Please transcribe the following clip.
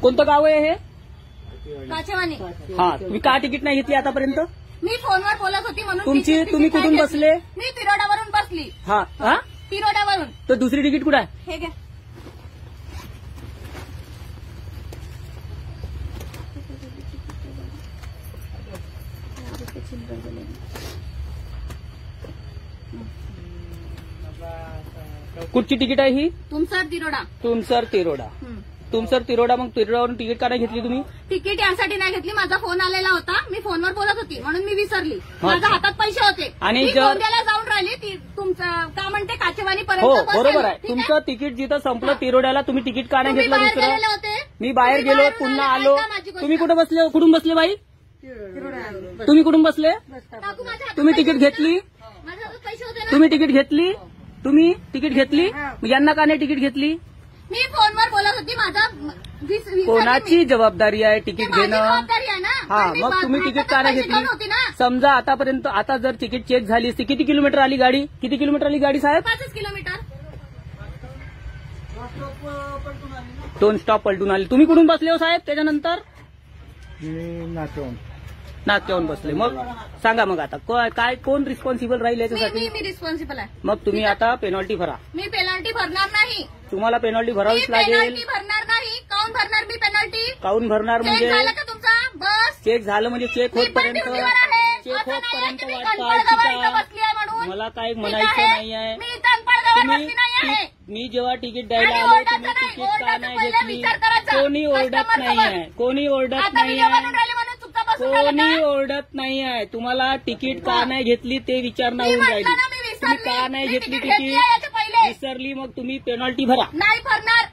कोणतं गाव आहे हे? काचेवानी. हा, तुम्ही का तिकीट नाही घेतली आतापर्यंत? मी फोनवर बोलत होती म्हणून. तुम्ही कुठून बसले? मी तिरोडावरून बसली. हा हा, तिरोडावरून. तर दुसरी तिकीट कुठे आहे? हे घ्या. कुठची तिकीट आहे ही? तुमसर तिरोडा. तुमसर तिरोडा. तुमसर तिरोडा. मग तिरोडावरून तिकीट का नाही घेतली तुम्ही? तिकीट यासाठी नाही घेतली, माझा फोन आलेला होता, मी फोनवर बोलत होती म्हणून मी विसरली. माझ्या हातात पैसे होते आणि मी गोंदियाला जाऊन राहिली. तुमचं का म्हणते काचेवानी पर्यंत. हो बरोबर आहे. तुमचं तिकीट जिथं संपलं तिरोड्याला, तुम्ही तिकीट का नाही घेतलं दुसरं? होते. मी बाहेर गेलो, पुन्हा आलो. तुम्ही कुठे बसले? कुठून बसले बाई? तुम्ही कुठून बसले? तुम्ही तिकीट घेतली? माझ्या हातात पैसे होते ना. तुम्ही तिकीट घेतली? तुम्ही तिकीट घेतली? यांना का नाही तिकीट घेतली? मी फोनवर बोलत होती. माझा कोणाची जबाबदारी आहे तिकीट घेणं? जबाबदारी आहे ना. हा, मग तुम्ही तिकीट का नाही घेतली? समजा आतापर्यंत आता जर तिकीट चेक झाली असती, किती किलोमीटर आली गाडी? किती किलोमीटर आली गाडी साहेब? 5 किलोमीटर. 2 स्टॉप पलटून आली. तुम्ही कुठून बसले हो साहेब त्याच्यानंतर? नाक्यावरून बसले. मग सांगा मग आता काय कोण रिस्पॉन्सिबल राहील याच्यासाठी? मी रिस्पॉन्सिबल आहे. मग तुम्ही आता पेनॉल्टी भरा. मी पेनल्टी भरणार नाही. तुम्हाला पेनॉल्टी भरावीच लागेल. पेनल्टी भरणार नाही. काऊन भरणार मी पेनल्टी? काऊन भरणार चेक म्हणजे? झालं का तुमचा? बस चेक झालं म्हणजे चेक होतपर्यंत वाट पाहायची. मला काही म्हणायचं नाही आहे. मी जेव्हा तिकीट द्यायला आलो तुम्ही तिकीट का नाही घेतली? कोणी ओरडत नाही आहे. कोणी ओरडत नाही आहे. कोणी ओरडत नाही आहे. तुम्हाला तिकीट का नाही घेतली ते विचारणा होऊन राहिली. तुम्ही का नाही घेतली तिकीट? विसरली, मग तुम्ही पेनॉल्टी भरा. नाही भरणार.